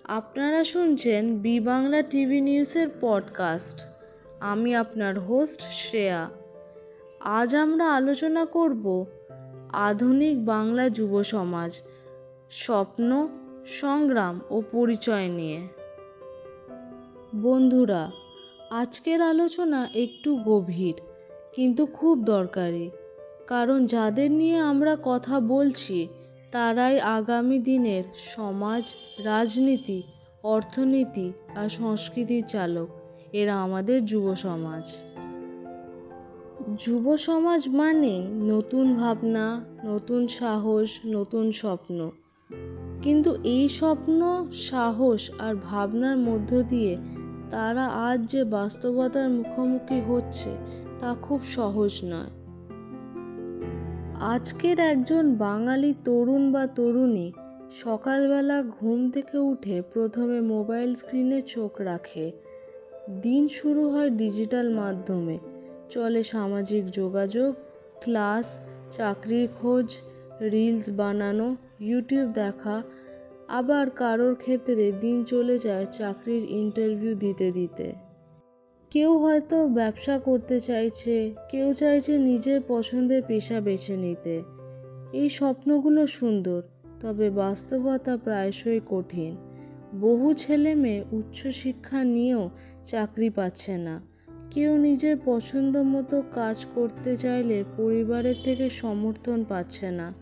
আপনারা শুনছেন B Bangla TV নিউজের পডকাস্ট। আমি আপনার হোস্ট শ্রেয়া। আজ আমরা আলোচনা করব আধুনিক বাংলা যুব সমাজ, স্বপ্ন, সংগ্রাম ও পরিচয় নিয়ে। বন্ধুরা, আজকের আলোচনা একটু গভীর কিন্তু খুব দরকারি, কারণ যাদের নিয়ে আমরা কথা বলছি তারাই আগামী দিনের সমাজ, রাজনীতি, অর্থনীতি আর সংস্কৃতির চালক। এরা আমাদের যুব সমাজ। যুব সমাজ মানে নতুন ভাবনা, নতুন সাহস, নতুন স্বপ্ন। কিন্তু এই স্বপ্ন, সাহস আর ভাবনার মধ্য দিয়ে তারা আজ যে বাস্তবতার মুখোমুখি হচ্ছে তা খুব সহজ নয়। আজকের একজন বাঙালি তরুণ বা তরুণী সকালবেলা ঘুম থেকে উঠে প্রথমে মোবাইল স্ক্রিনে চোখ রাখে। দিন শুরু হয় ডিজিটাল মাধ্যমে, চলে সামাজিক যোগাযোগ, ক্লাস, চাকরির খোঁজ, রিলস বানানো, ইউটিউব দেখা। আবার কারোর ক্ষেত্রে দিন চলে যায় চাকরির ইন্টারভিউ দিতে দিতে। কেউ হয়তো ব্যবসা করতে চাইছে, কেউ চাইছে নিজের পছন্দের পেশা বেছে নিতে। এই স্বপ্নগুলো সুন্দর, তবে বাস্তবতা প্রায়শই কঠিন। বহু ছেলে মেয়ে উচ্চশিক্ষা নিয়েও চাকরি পাচ্ছে না। কেউ নিজের পছন্দ মতো কাজ করতে চাইলে পরিবারের থেকে সমর্থন পাচ্ছে না।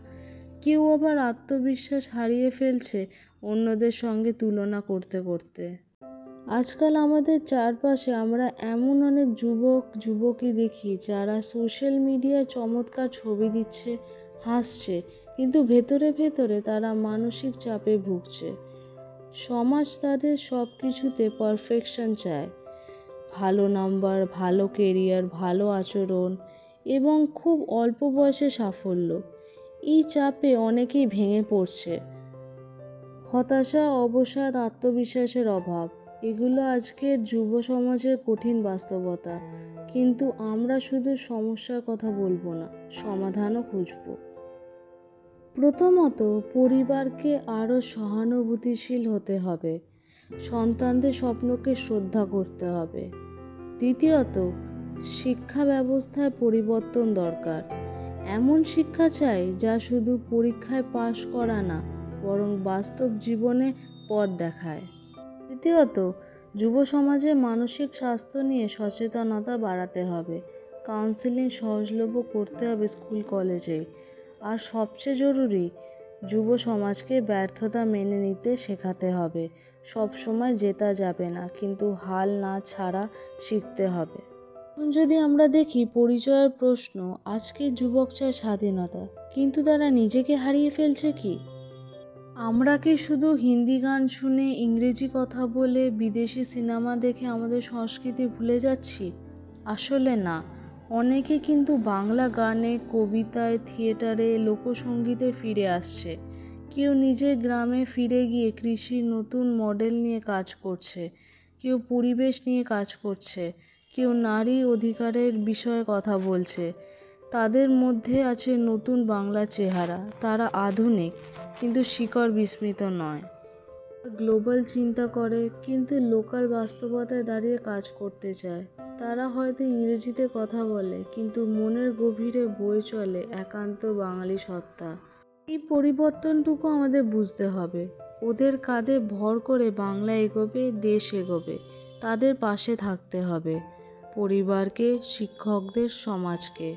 কেউ আবার আত্মবিশ্বাস হারিয়ে ফেলছে অন্যদের সঙ্গে তুলনা করতে করতে। আজকাল আমাদের চারপাশে আমরা এমন অনেক যুবক যুবতী দেখি যারা সোশ্যাল মিডিয়ায় চমৎকার ছবি দিচ্ছে, হাসছে, কিন্তু ভেতরে ভেতরে তারা মানসিক চাপে ভুগছে। সমাজ তাদের সব কিছুতে পারফেকশন চায়, ভালো নাম্বার, ভালো কেরিয়ার, ভালো আচরণ এবং খুব অল্প বয়সে সাফল্য। এই চাপে অনেকেই ভেঙে পড়ছে। হতাশা, অবসাদ, আত্মবিশ্বাসের অভাব, এগুলো আজকের যুব সমাজের কঠিন বাস্তবতা। কিন্তু আমরা শুধু সমস্যার কথা বলবো না, সমাধানও খুঁজব। প্রথমত, পরিবারকে আরও সহানুভূতিশীল হতে হবে। সন্তানদের স্বপ্নকে শ্রদ্ধা করতে হবে। দ্বিতীয়ত, শিক্ষা ব্যবস্থায় পরিবর্তন দরকার। এমন শিক্ষা চাই যা শুধু পরীক্ষায় পাশ করা না, বরং বাস্তব জীবনে পথ দেখায়। তৃতীয়ত, যুব সমাজের মানসিক স্বাস্থ্য নিয়ে সচেতনতা বাড়াতে হবে। কাউন্সেলিং সহজলভ্য করতে হবে স্কুল কলেজেই। আর সবচেয়ে জরুরি, যুব সমাজকে ব্যর্থতা মেনে নিতে শেখাতে হবে। সব সময় জেতা যাবে না, কিন্তু হাল না ছাড়া শিখতে হবে। যদি আমরা দেখি পরিচয়ের প্রশ্ন, আজকের যুবক চায় স্বাধীনতা, কিন্তু তারা নিজেকে হারিয়ে ফেলছে কি? আমরা কি শুধু হিন্দি গান শুনে, ইংরেজি কথা বলে, বিদেশি সিনেমা দেখে আমাদের সংস্কৃতি ভুলে যাচ্ছি? আসলে না। অনেকে কিন্তু বাংলা গানে, কবিতায়, থিয়েটারে, লোকসঙ্গীতে ফিরে আসছে। কেউ নিজের গ্রামে ফিরে গিয়ে কৃষির নতুন মডেল নিয়ে কাজ করছে, কেউ পরিবেশ নিয়ে কাজ করছে, কেউ নারী অধিকারের বিষয়ে কথা বলছে। তাদের মধ্যে আছে নতুন বাংলা চেহারা। তারা আধুনিক, কিন্তু শিকড় বিস্মৃত নয়। গ্লোবাল চিন্তা করে, কিন্তু লোকাল বাস্তবতায় দাঁড়িয়ে কাজ করতে চায়। তারা হয়তো ইংরেজিতে কথা বলে, কিন্তু মনের গভীরে বয়ে চলে একান্ত বাঙালি সত্তা। এই পরিবর্তনটুকু আমাদের বুঝতে হবে। ওদের কাঁধে ভর করে বাংলা এগোবে, দেশ এগোবে। তাদের পাশে থাকতে হবে, পরিবারকে, শিক্ষকদের, সমাজকে।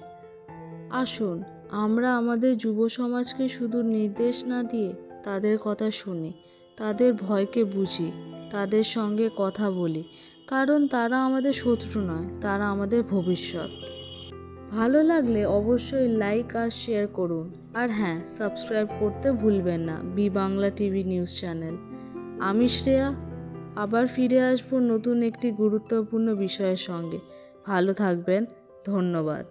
আসুন আমরা আমাদের যুব সমাজকে শুধু নির্দেশ না দিয়ে তাদের কথা শুনি, তাদের ভয়কে বুঝি, তাদের সঙ্গে কথা বলি। কারণ তারা আমাদের শত্রু নয়, তারা আমাদের ভবিষ্যৎ। ভালো লাগলে অবশ্যই লাইক আর শেয়ার করুন। আর হ্যাঁ, সাবস্ক্রাইব করতে ভুলবেন না B Bangla TV news channel. আমি শ্রেয়া, আবার ফিরে আসবো নতুন একটি গুরুত্বপূর্ণ বিষয়ের সঙ্গে। ভালো থাকবেন। ধন্যবাদ।